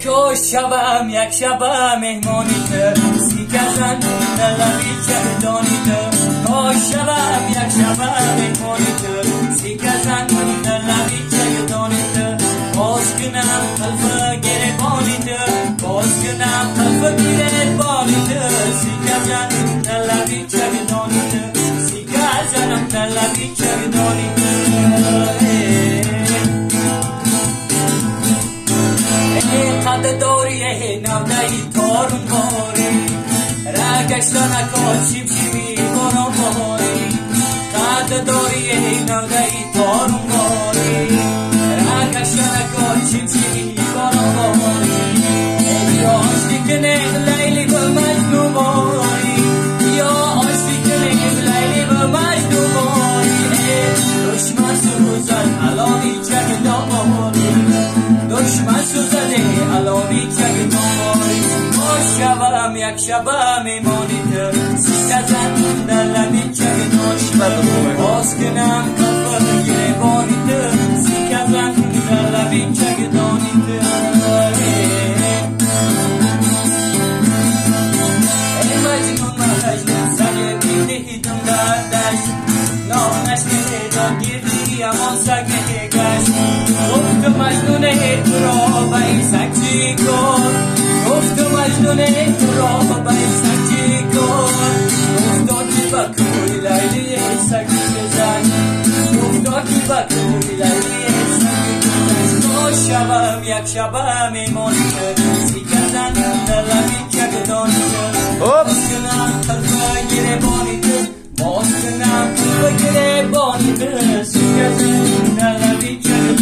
که شبم یک شب مهمانیت سیکزن در لبی چهدانیت که شبم یک شب مهمانیت سیکزن در لبی چهدانیت باز کنم قلب گربانیت باز کنم قلب گربانیت سیکزن در لبی چهدانیت سیکزن در لبی چهدانیت قد داری نودهی تارون باری رگشتن اکاشیم شیمی کنم باری قد داری نودهی تارون باری رگشتن اکاشیم شیمی کنم باری یا آشتی کنه لیلی به مجنو باری یا آشتی کنه لیلی به مجنو باری دشمن سوزن الانی چک داماری دشمن سوزنه الانی چک داماری شبم یک شب میمانید سیکزن در لبی چک داماری باز کنم قلب گربانید سیکزن در لبی چک داماری ای مجنون مجنون سگه بیدهیدم در دشت نانش میدان گیردی امان سگه گشت گفت مجنونه تو را به این سگ چی کن گفت مجنونه تو را به این سگ چی کن گفتا که بکوی لیلی سگ بزن گفتا که بکوی لیلی سگ بزن شبم یک شب میمانید سیکزن در لبی چک دانید باز کنم قلب گربانید باز کنم قلب گربانید سیکزن در لبی چک